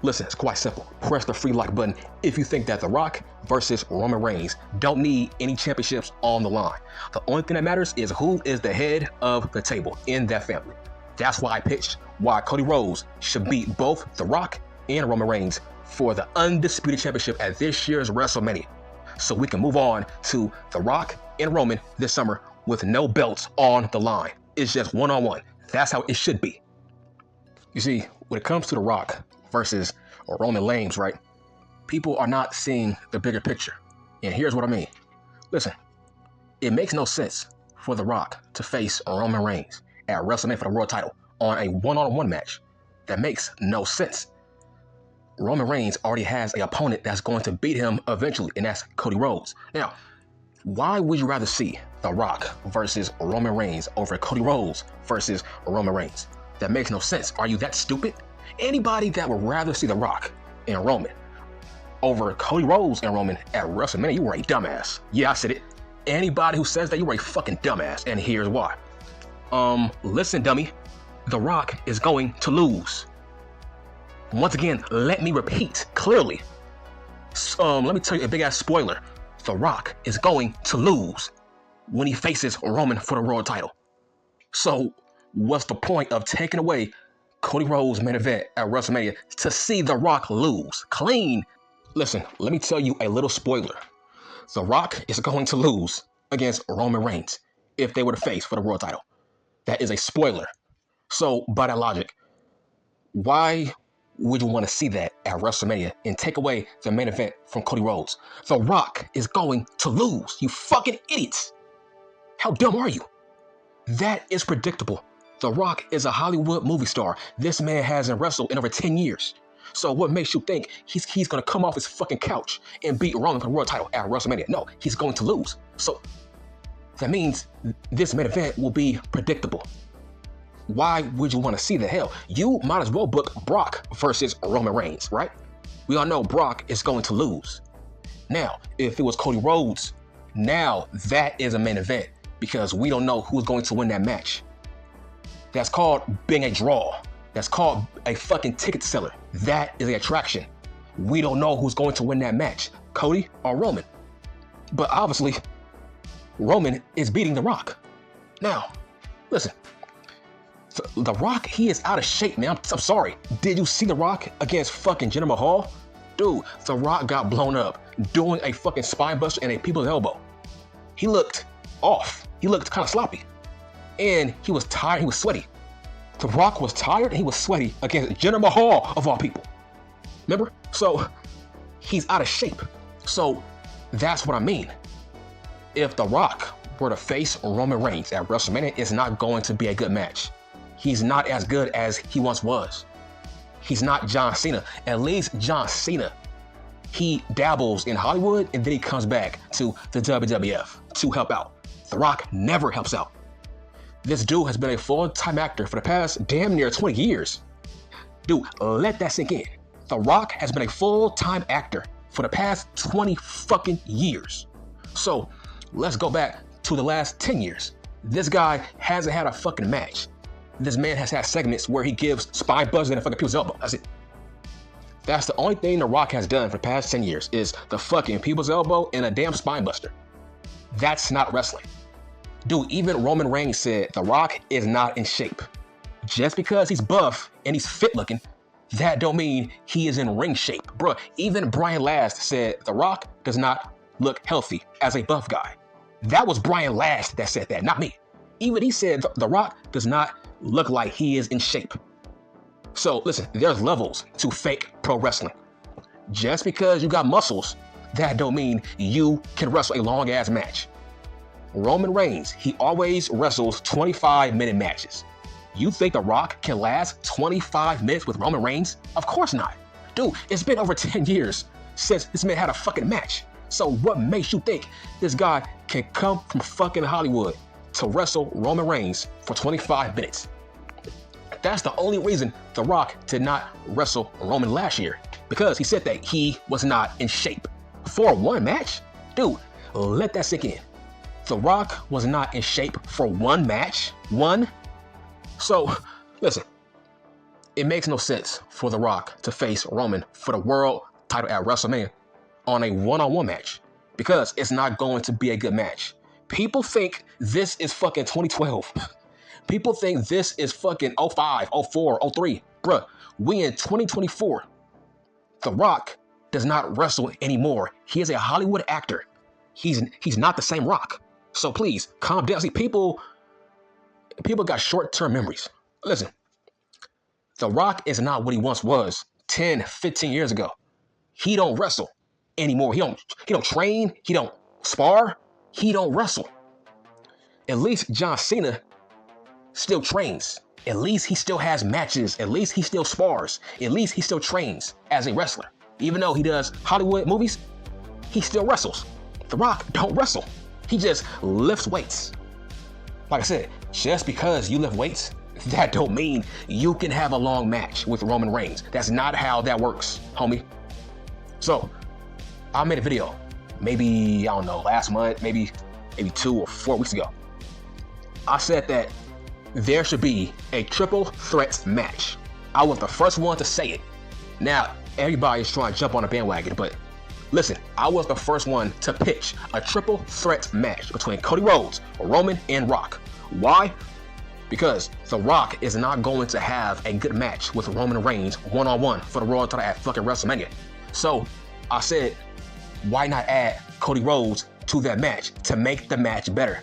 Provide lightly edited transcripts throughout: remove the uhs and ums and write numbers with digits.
Listen, it's quite simple. Press the free like button if you think that The Rock versus Roman Reigns don't need any championships on the line. The only thing that matters is who is the head of the table in that family. That's why I pitched why Cody Rhodes should beat both The Rock and Roman Reigns for the Undisputed Championship at this year's WrestleMania. So we can move on to The Rock and Roman this summer with no belts on the line. It's just one-on-one. That's how it should be. You see, when it comes to The Rock versus Roman Reigns, right? People are not seeing the bigger picture. And here's what I mean. Listen, it makes no sense for The Rock to face Roman Reigns at WrestleMania for the world title on a one-on-one match. That makes no sense. Roman Reigns already has an opponent that's going to beat him eventually, and that's Cody Rhodes. Now, why would you rather see The Rock versus Roman Reigns over Cody Rhodes versus Roman Reigns? That makes no sense. Are you that stupid? Anybody that would rather see The Rock and Roman over Cody Rhodes and Roman at WrestleMania, you are a dumbass. Yeah, I said it. Anybody who says that, you are a fucking dumbass, and here's why. Listen, dummy. The Rock is going to lose. Once again, let me repeat clearly. Let me tell you a big-ass spoiler. The Rock is going to lose when he faces Roman for the world title. So, what's the point of taking away Cody Rhodes' main event at WrestleMania to see The Rock lose? Clean. Listen, let me tell you a little spoiler. The Rock is going to lose against Roman Reigns if they were to face for the world title. That is a spoiler. So, by that logic, why would you want to see that at WrestleMania and take away the main event from Cody Rhodes? The Rock is going to lose. You fucking idiots. How dumb are you? That is predictable. The Rock is a Hollywood movie star. This man hasn't wrestled in over 10 years. So what makes you think he's going to come off his fucking couch and beat Roman for the world title at WrestleMania? No, he's going to lose. So that means this main event will be predictable. Why would you want to see the hell? You might as well book Brock versus Roman Reigns, right? We all know Brock is going to lose. Now, if it was Cody Rhodes, now that is a main event because we don't know who's going to win that match. That's called being a draw. That's called a fucking ticket seller. That is an attraction. We don't know who's going to win that match, Cody or Roman. But obviously, Roman is beating The Rock. Now, listen. The Rock, he is out of shape, man. I'm sorry. Did you see The Rock against fucking Jinder Mahal? Dude, The Rock got blown up doing a fucking spine buster and a people's elbow. He looked off. He looked kind of sloppy. And he was tired. He was sweaty. The Rock was tired and he was sweaty against Jinder Mahal, of all people. Remember? So, he's out of shape. So, that's what I mean. If The Rock were to face Roman Reigns at WrestleMania, it's not going to be a good match. He's not as good as he once was. He's not John Cena. At least John Cena, he dabbles in Hollywood and then he comes back to the WWF to help out. The Rock never helps out. This dude has been a full-time actor for the past damn near 20 years. Dude, let that sink in. The Rock has been a full-time actor for the past 20 fucking years. So, let's go back to the last 10 years. This guy hasn't had a fucking match. This man has had segments where he gives spine buzzers and a fucking people's elbow. That's it. That's the only thing The Rock has done for the past 10 years is the fucking people's elbow and a damn spine buster. That's not wrestling. Dude, even Roman Reigns said The Rock is not in shape. Just because he's buff and he's fit looking, that don't mean he is in ring shape. Bruh, even Brian Last said The Rock does not look healthy as a buff guy. That was Brian Last that said that, not me. Even he said The Rock does not look like he is in shape. So listen, there's levels to fake pro wrestling. Just because you got muscles, that don't mean you can wrestle a long ass match. Roman Reigns, he always wrestles 25-minute matches. You think The Rock can last 25 minutes with Roman Reigns? Of course not. Dude, it's been over 10 years since this man had a fucking match. So what makes you think this guy can come from fucking Hollywood to wrestle Roman Reigns for 25 minutes? That's the only reason The Rock did not wrestle Roman last year, because he said that he was not in shape. For one match? Dude, let that sink in. The Rock was not in shape for one match? One? So, listen, It makes no sense for The Rock to face Roman for the world title at WrestleMania on a one-on-one match because it's not going to be a good match. People think this is fucking 2012. People think this is fucking 05, 04, 03. Bruh, we in 2024. The Rock does not wrestle anymore. He is a Hollywood actor. He's not the same Rock. So please, calm down. See, people got short-term memories. Listen, The Rock is not what he once was 10, 15 years ago. He don't wrestle anymore. He don't train. He don't spar. He don't wrestle. At least John Cena still trains. At least he still has matches. At least he still spars. At least he still trains as a wrestler. Even though he does Hollywood movies, he still wrestles. The Rock don't wrestle. He just lifts weights. Like I said, just because you lift weights, that don't mean you can have a long match with Roman Reigns. That's not how that works, homie. So, I made a video, maybe, I don't know, last month, maybe 2 or 4 weeks ago. I said that there should be a triple threat match. I was the first one to say it. Now, everybody's trying to jump on a bandwagon, but listen, I was the first one to pitch a triple threat match between Cody Rhodes, Roman, and Rock. Why? Because The Rock is not going to have a good match with Roman Reigns one-on-one for the World title at fucking WrestleMania. So I said, why not add Cody Rhodes to that match to make the match better?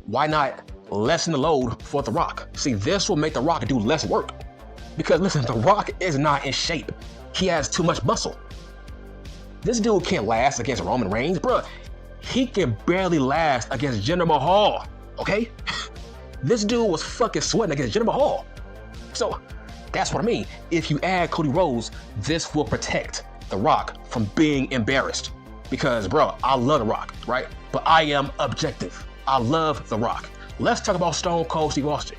Why not lessen the load for The Rock? See, this will make The Rock do less work. Because listen, The Rock is not in shape. He has too much muscle. This dude can't last against Roman Reigns, bruh. He can barely last against Jinder Mahal, okay? This dude was fucking sweating against Jinder Mahal. So that's what I mean. If you add Cody Rhodes, this will protect The Rock from being embarrassed. Because, bro, I love The Rock, right? But I am objective. I love The Rock. Let's talk about Stone Cold Steve Austin.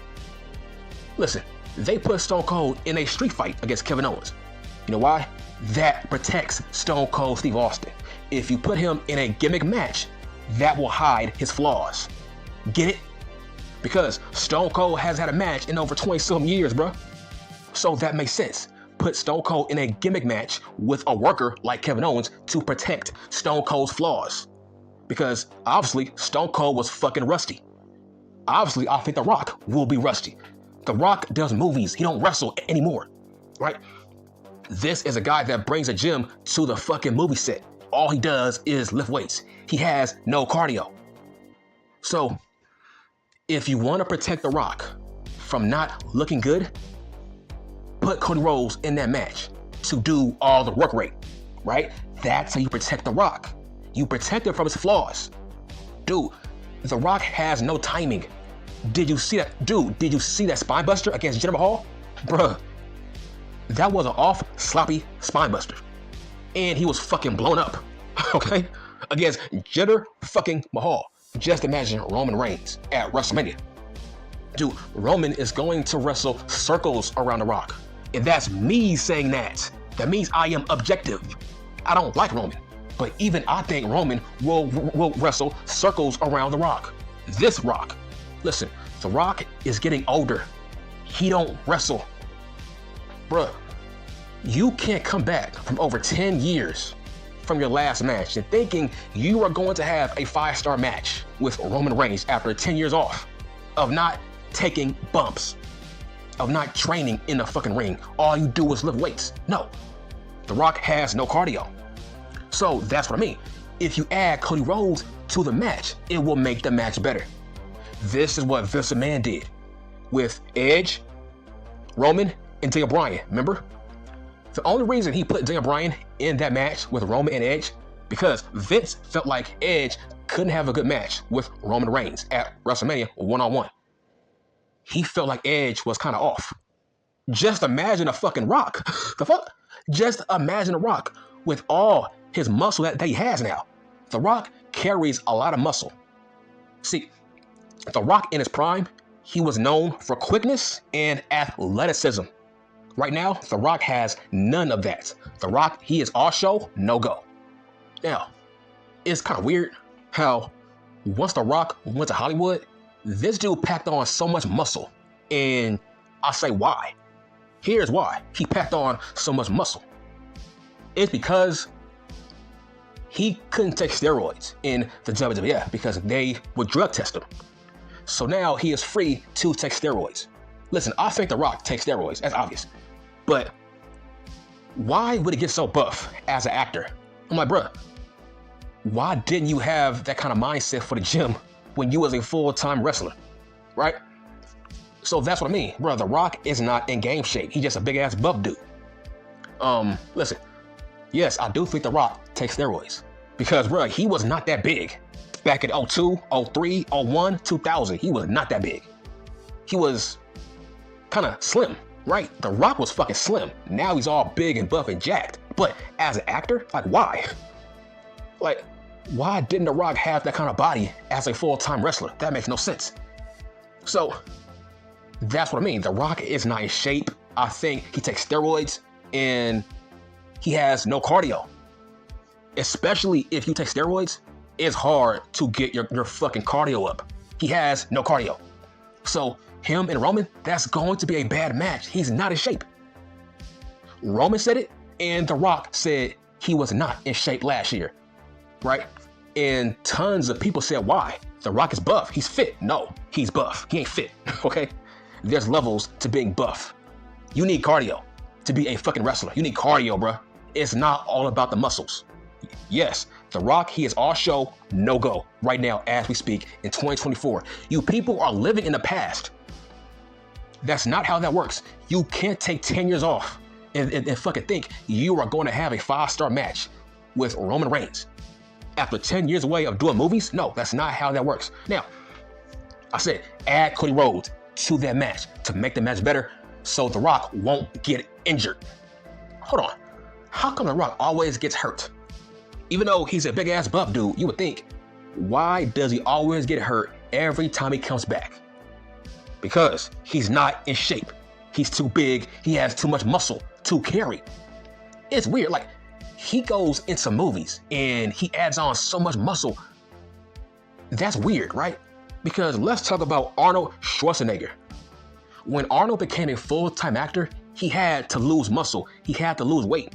Listen, they put Stone Cold in a street fight against Kevin Owens. You know why? That protects Stone Cold Steve Austin. If you put him in a gimmick match, that will hide his flaws. Get it? Because Stone Cold has had a match in over 20-some years, bro. So that makes sense. Put Stone Cold in a gimmick match with a worker like Kevin Owens to protect Stone Cold's flaws. Because obviously Stone Cold was fucking rusty. Obviously, I think The Rock will be rusty. The Rock does movies. He don't wrestle anymore, right? This is a guy that brings a gym to the fucking movie set. All he does is lift weights. He has no cardio. So, if you want to protect The Rock from not looking good, put Cody Rhodes in that match to do all the work rate, right? That's how you protect The Rock. You protect him from his flaws. Dude, The Rock has no timing. Did you see that? Dude, did you see that spine buster against Jinder Mahal? Bruh, that was an off, sloppy spine buster. And he was fucking blown up, okay? Against Jinder fucking Mahal. Just imagine Roman Reigns at WrestleMania. Dude, Roman is going to wrestle circles around The Rock. And that's me saying that. That means I am objective. I don't like Roman. But even I think Roman will wrestle circles around The Rock. This Rock. Listen, The Rock is getting older. He don't wrestle. Bruh, you can't come back from over 10 years from your last match and thinking you are going to have a 5-star match with Roman Reigns after 10 years off of not taking bumps, of not training in the fucking ring. All you do is lift weights. No, The Rock has no cardio. So that's what I mean. If you add Cody Rhodes to the match, it will make the match better. This is what Vince McMahon did with Edge, Roman, and Daniel Bryan, remember? The only reason he put Daniel Bryan in that match with Roman and Edge, because Vince felt like Edge couldn't have a good match with Roman Reigns at WrestleMania one-on-one. He felt like Edge was kind of off. Just imagine a fucking Rock. The fuck? Just imagine a Rock with all his muscle that he has now. The Rock carries a lot of muscle. See, The Rock in his prime, he was known for quickness and athleticism. Right now, The Rock has none of that. The Rock, he is all show, no go. Now, it's kind of weird how once The Rock went to Hollywood, this dude packed on so much muscle. And I'll say why. Here's why he packed on so much muscle. It's because he couldn't take steroids in the WWF because they would drug test him. So now he is free to take steroids. Listen, I think The Rock takes steroids, that's obvious. But why would he get so buff as an actor? I'm like, bruh, why didn't you have that kind of mindset for the gym when you was a full-time wrestler, right? So that's what I mean, bro. The Rock is not in game shape. He's just a big-ass buff dude. Listen, yes, I do think The Rock takes steroids because, bro, he was not that big back in 02, 03, 01, 2000. He was not that big. He was kind of slim, right? The Rock was fucking slim. Now he's all big and buff and jacked. But as an actor, like, why? Like, why didn't The Rock have that kind of body as a full-time wrestler? That makes no sense. So that's what I mean. The Rock is not in shape. I think he takes steroids and he has no cardio. Especially if you take steroids, it's hard to get your fucking cardio up. He has no cardio. So him and Roman, that's going to be a bad match. He's not in shape. Roman said it, and The Rock said he was not in shape last year, right? And tons of people said, why? The Rock is buff. He's fit. No, he's buff. He ain't fit, okay? There's levels to being buff. You need cardio to be a fucking wrestler. You need cardio, bruh. It's not all about the muscles. Yes, The Rock, he is all show, no go right now as we speak in 2024. You people are living in the past. That's not how that works. You can't take 10 years off and fucking think you are going to have a 5-star match with Roman Reigns after 10 years away of doing movies. No, that's not how that works. Now, I said add Cody Rhodes to that match to make the match better so The Rock won't get injured. Hold on. How come The Rock always gets hurt? Even though he's a big ass buff dude, you would think, why does he always get hurt every time he comes back? Because he's not in shape. He's too big. He has too much muscle to carry. It's weird. Like, he goes into movies and he adds on so much muscle. That's weird, right? Because let's talk about Arnold Schwarzenegger. When Arnold became a full-time actor, he had to lose muscle. He had to lose weight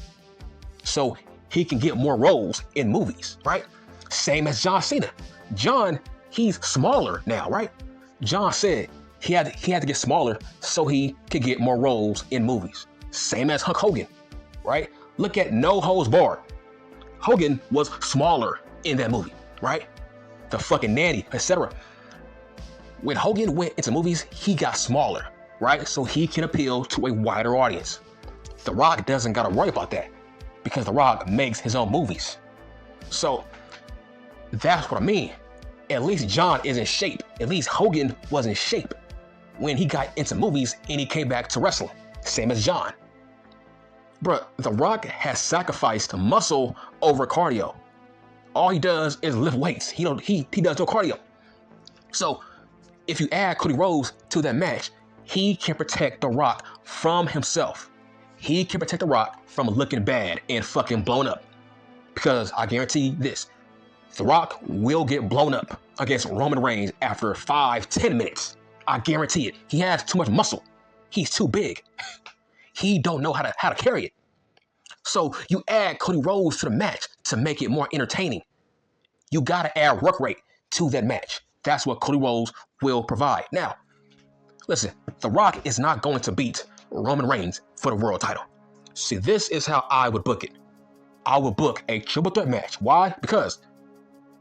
so he can get more roles in movies, right? Same as John Cena. John, he's smaller now, right? John said he had to get smaller so he could get more roles in movies. Same as Hulk Hogan, right? Look at No Holds Barred. Hogan was smaller in that movie, right? The fucking nanny, etc. When Hogan went into movies, he got smaller, right? So he can appeal to a wider audience. The Rock doesn't gotta worry about that because The Rock makes his own movies. So that's what I mean. At least John is in shape. At least Hogan was in shape when he got into movies and he came back to wrestling. Same as John. Bruh, The Rock has sacrificed muscle over cardio. All he does is lift weights. He does no cardio. So if you add Cody Rhodes to that match, he can protect The Rock from himself. He can protect The Rock from looking bad and fucking blown up. Because I guarantee this, The Rock will get blown up against Roman Reigns after 5-10 minutes. I guarantee it. He has too much muscle. He's too big. He don't know how to carry it. So you add Cody Rhodes to the match to make it more entertaining. You gotta add work rate to that match. That's what Cody Rhodes will provide. Now, listen, The Rock is not going to beat Roman Reigns for the world title. See, this is how I would book it. I would book a triple threat match. Why? Because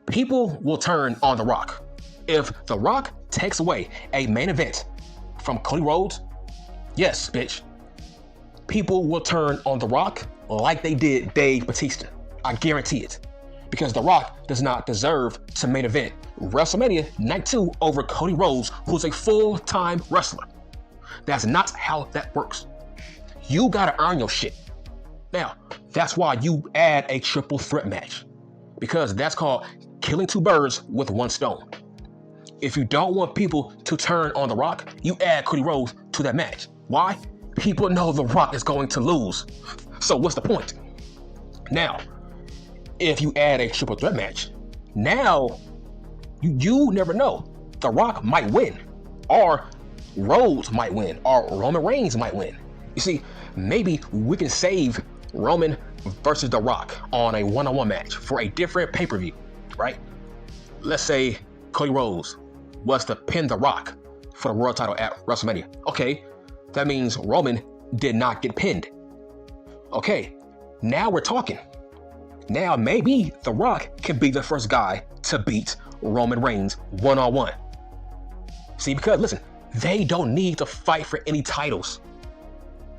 people will turn on The Rock. If The Rock takes away a main event from Cody Rhodes, yes, bitch, people will turn on The Rock like they did Dave Bautista. I guarantee it. Because The Rock does not deserve to main event WrestleMania Night 2 over Cody Rhodes, who's a full-time wrestler. That's not how that works. You gotta earn your shit. Now, that's why you add a triple threat match. Because that's called killing two birds with one stone. If you don't want people to turn on The Rock, you add Cody Rhodes to that match. Why? People know The Rock is going to lose. So what's the point? Now, if you add a triple threat match, now you never know. The Rock might win, or Rhodes might win, or Roman Reigns might win. You see, maybe we can save Roman versus The Rock on a one-on-one match for a different pay-per-view, right? Let's say Cody Rhodes was to pin The Rock for the world title at WrestleMania. Okay, that means Roman did not get pinned. Okay, now we're talking. Now maybe The Rock can be the first guy to beat Roman Reigns one-on-one. See, because listen, they don't need to fight for any titles.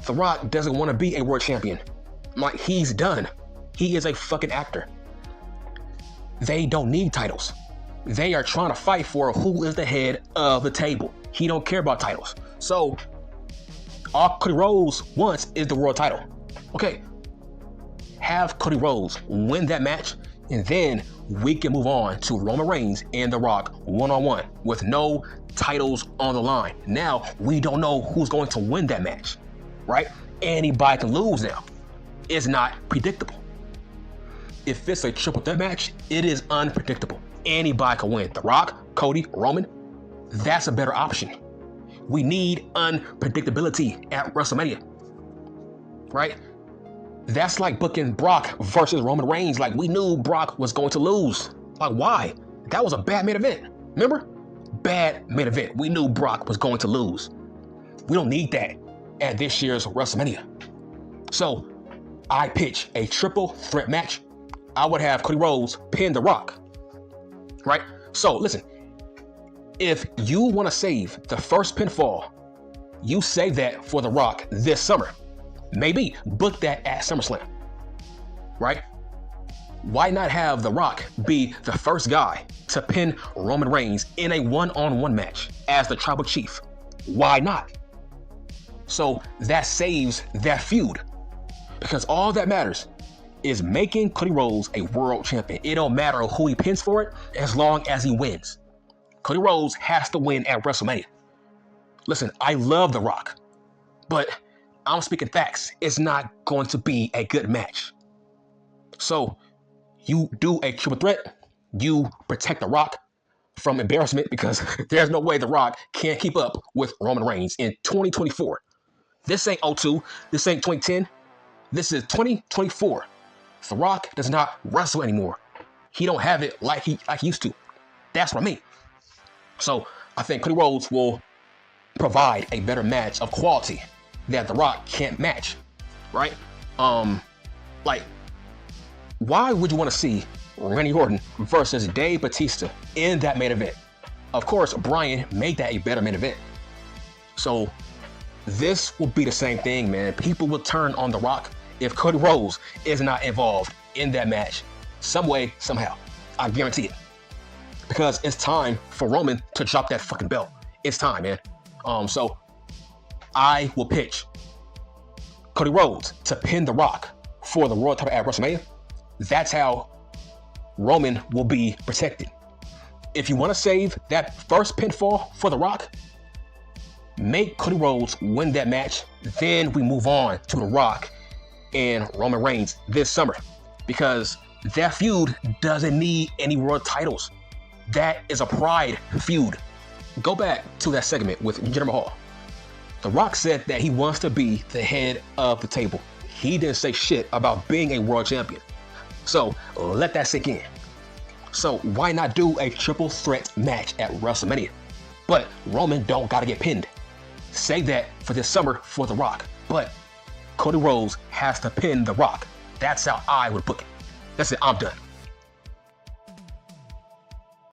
The Rock doesn't want to be a world champion. Like, he's done. He is a fucking actor. They don't need titles. They are trying to fight for who is the head of the table. He don't care about titles. So all Cody Rhodes wants is the world title. Okay, have Cody Rhodes win that match, and then we can move on to Roman Reigns and The Rock one-on-one with no titles on the line. Now we don't know who's going to win that match, right? Anybody can lose now. It's not predictable. If it's a triple threat match, it is unpredictable. Anybody can win. The Rock, Cody, Roman, that's a better option. We need unpredictability at WrestleMania, right? That's like booking Brock versus Roman Reigns. Like, we knew Brock was going to lose. Like, why? That was a bad main event. Remember? Bad main event. We knew Brock was going to lose. We don't need that at this year's WrestleMania. So I pitch a triple threat match. I would have Cody Rhodes pin The Rock, right? So listen, if you want to save the first pinfall, you save that for The Rock this summer. Maybe book that at SummerSlam, right? Why not have The Rock be the first guy to pin Roman Reigns in a one-on-one match as the tribal chief? Why not? So that saves that feud, because all that matters is making Cody Rhodes a world champion. It don't matter who he pins for it, as long as he wins. Cody Rhodes has to win at WrestleMania. Listen, I love The Rock, but I'm speaking facts. It's not going to be a good match. So you do a triple threat, you protect The Rock from embarrassment, because there's no way The Rock can't keep up with Roman Reigns in 2024. This ain't 02, this ain't 2010, this is 2024. The Rock does not wrestle anymore. He don't have it like he used to. That's what I mean. So I think Cody Rhodes will provide a better match of quality that The Rock can't match, right? Like, why would you want to see Randy Orton versus Dave Bautista in that main event? Of course, Bryan made that a better main event. So this will be the same thing, man. People will turn on The Rock if Cody Rhodes is not involved in that match some way, somehow. I guarantee it. Because it's time for Roman to drop that fucking belt. It's time, man. So I will pitch Cody Rhodes to pin The Rock for the world title at WrestleMania. That's how Roman will be protected. If you want to save that first pinfall for The Rock, make Cody Rhodes win that match. Then we move on to The Rock and Roman Reigns this summer, because that feud doesn't need any world titles. That is a pride feud. Go back to that segment with Jinder Mahal. The Rock said that he wants to be the head of the table. He didn't say shit about being a world champion. So let that sink in. So why not do a triple threat match at WrestleMania? But Roman don't gotta get pinned. Save that for this summer for The Rock. But Cody Rhodes has to pin The Rock. That's how I would book it. That's it, I'm done.